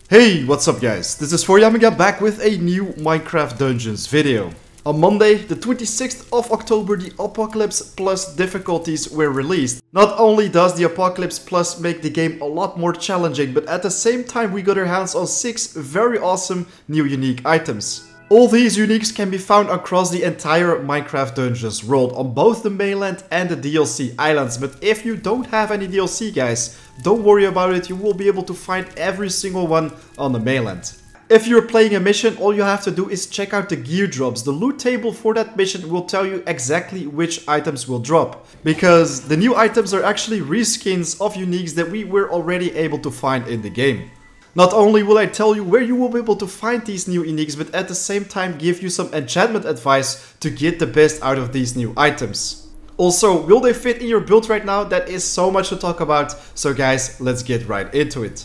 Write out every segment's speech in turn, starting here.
Hey, what's up guys? This is 4Yamiga back with a new Minecraft Dungeons video. On Monday, the 26th of October, the Apocalypse Plus difficulties were released. Not only does the Apocalypse Plus make the game a lot more challenging, but at the same time we got our hands on 6 very awesome new unique items. All these uniques can be found across the entire Minecraft Dungeons world on both the mainland and the DLC islands, but if you don't have any DLC guys, don't worry about it, you will be able to find every single one on the mainland. If you're playing a mission, all you have to do is check out the gear drops. The loot table for that mission will tell you exactly which items will drop, because the new items are actually reskins of uniques that we were already able to find in the game. Not only will I tell you where you will be able to find these new uniques, but at the same time give you some enchantment advice to get the best out of these new items. Also, will they fit in your build right now? That is so much to talk about, so guys, let's get right into it.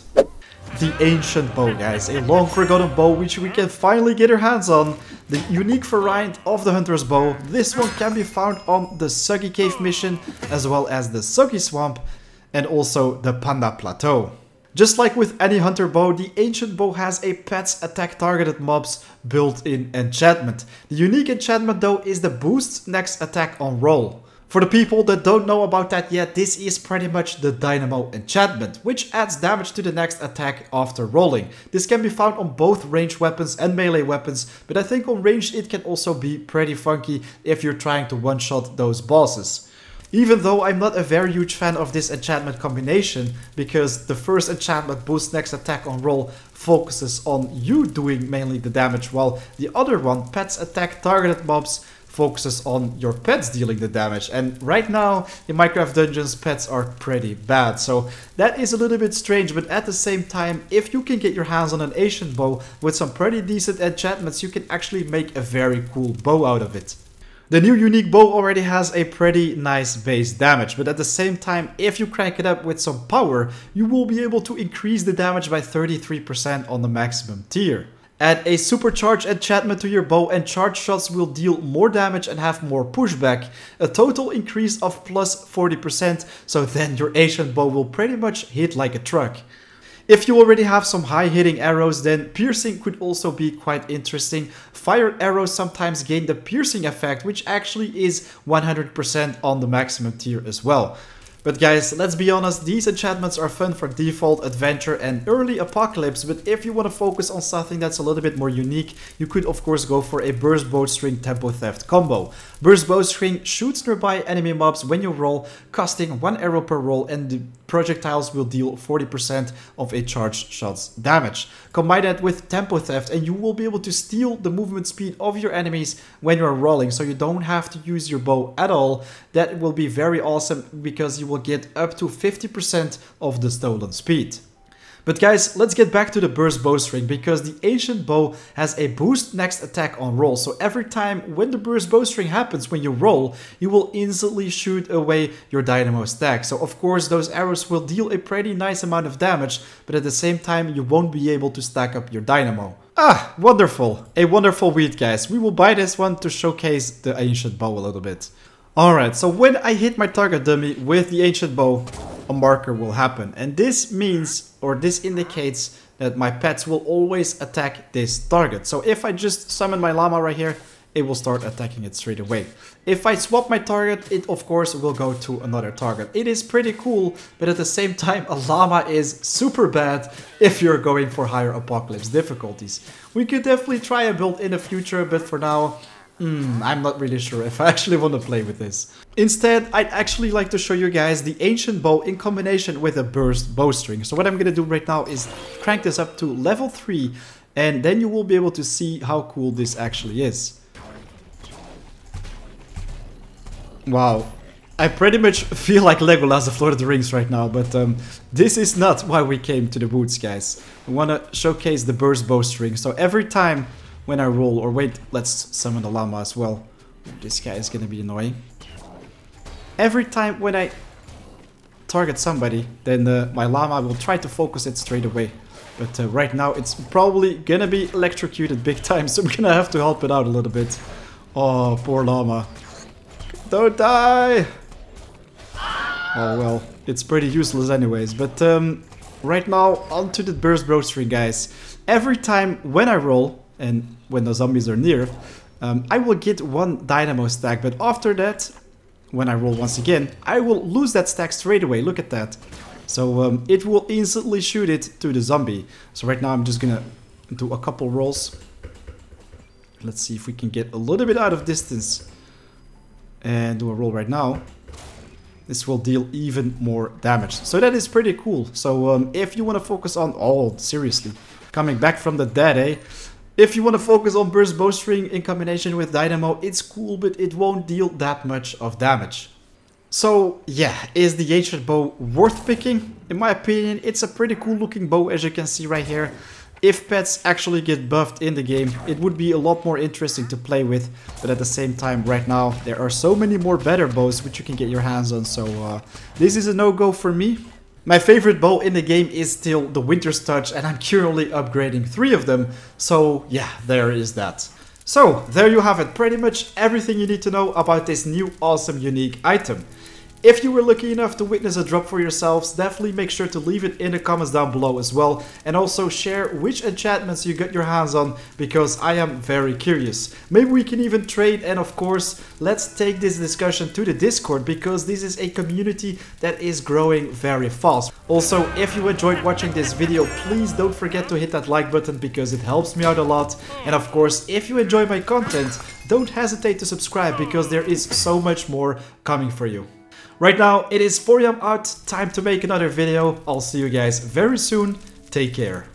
The Ancient Bow guys, a long forgotten bow which we can finally get our hands on. The unique variant of the Hunter's Bow. This one can be found on the Suggy Cave mission, as well as the Suggy Swamp, and also the Panda Plateau. Just like with any hunter bow, the Ancient Bow has a pets attack targeted mobs built-in enchantment. The unique enchantment though is the boost next attack on roll. For the people that don't know about that yet, this is pretty much the Dynamo enchantment, which adds damage to the next attack after rolling. This can be found on both ranged weapons and melee weapons, but I think on ranged it can also be pretty funky if you're trying to one-shot those bosses. Even though I'm not a very huge fan of this enchantment combination, because the first enchantment, boost next attack on roll, focuses on you doing mainly the damage, while the other one, pets attack targeted mobs, focuses on your pets dealing the damage. And right now in Minecraft Dungeons, pets are pretty bad, so that is a little bit strange, but at the same time, if you can get your hands on an Ancient Bow with some pretty decent enchantments, you can actually make a very cool bow out of it. The new unique bow already has a pretty nice base damage, but at the same time, if you crank it up with some power, you will be able to increase the damage by 33% on the maximum tier. Add a supercharged enchantment to your bow and charged shots will deal more damage and have more pushback, a total increase of plus 40%, so then your Ancient Bow will pretty much hit like a truck. If you already have some high hitting arrows, then piercing could also be quite interesting. Fire arrows sometimes gain the piercing effect, which actually is 100% on the maximum tier as well. But guys, let's be honest, these enchantments are fun for default, adventure and early apocalypse, but if you want to focus on something that's a little bit more unique, you could of course go for a burst bowstring tempo theft combo. Burst bowstring shoots nearby enemy mobs when you roll, costing 1 arrow per roll, and the projectiles will deal 40% of a charged shot's damage. Combine that with tempo theft and you will be able to steal the movement speed of your enemies when you are rolling, so you don't have to use your bow at all. That will be very awesome because you will get up to 50% of the stolen speed. But guys, let's get back to the burst bowstring, because the Ancient Bow has a boost next attack on roll. So every time when the burst bowstring happens when you roll, you will instantly shoot away your dynamo stack. So of course those arrows will deal a pretty nice amount of damage, but at the same time you won't be able to stack up your dynamo. Ah, wonderful. A wonderful weed guys. We will buy this one to showcase the Ancient Bow a little bit. Alright, so when I hit my target dummy with the Ancient Bow, a marker will happen, and this means, or this indicates, that my pets will always attack this target. So if I just summon my llama right here, it will start attacking it straight away. If I swap my target, it of course will go to another target. It is pretty cool, but at the same time a llama is super bad if you're going for higher apocalypse difficulties. We could definitely try a build in the future, but for now, I'm not really sure if I actually want to play with this. Instead, I'd actually like to show you guys the Ancient Bow in combination with a burst bowstring. So what I'm going to do right now is crank this up to level 3, and then you will be able to see how cool this actually is. Wow. I pretty much feel like Legolas of Lord of the Rings right now, but this is not why we came to the woods, guys. We want to showcase the burst bowstring. So every time when I roll, or wait, let's summon the llama as well. This guy is gonna be annoying. Every time when I target somebody, then my llama will try to focus it straight away. But right now it's probably gonna be electrocuted big time, so I'm gonna have to help it out a little bit. Oh, poor llama. Don't die! Oh well, it's pretty useless anyways, but right now onto the burst bowstring, guys. Every time when I roll, and when the zombies are near, I will get 1 dynamo stack, but after that, when I roll once again, I will lose that stack straight away. Look at that. So it will instantly shoot it to the zombie. So right now I'm just gonna do a couple rolls. Let's see if we can get a little bit out of distance and do a roll right now. This will deal even more damage. So that is pretty cool. So if you want to focus on, oh, seriously, coming back from the dead, eh? If you want to focus on burst bowstring in combination with Dynamo, it's cool, but it won't deal that much of damage. So yeah, is the ancient bow worth picking? In my opinion, it's a pretty cool looking bow, as you can see right here. If pets actually get buffed in the game, it would be a lot more interesting to play with. But at the same time, right now, there are so many more better bows which you can get your hands on. So this is a no-go for me. My favorite bow in the game is still the Winter's Touch, and I'm currently upgrading 3 of them. So yeah, there is that. So there you have it, pretty much everything you need to know about this new awesome unique item. If you were lucky enough to witness a drop for yourselves, definitely make sure to leave it in the comments down below as well. And also share which enchantments you got your hands on, because I am very curious. Maybe we can even trade, and of course, let's take this discussion to the Discord, because this is a community that is growing very fast. Also, if you enjoyed watching this video, please don't forget to hit that like button, because it helps me out a lot. And of course, if you enjoy my content, don't hesitate to subscribe, because there is so much more coming for you. Right now, it is 4 AM out, time to make another video. I'll see you guys very soon. Take care.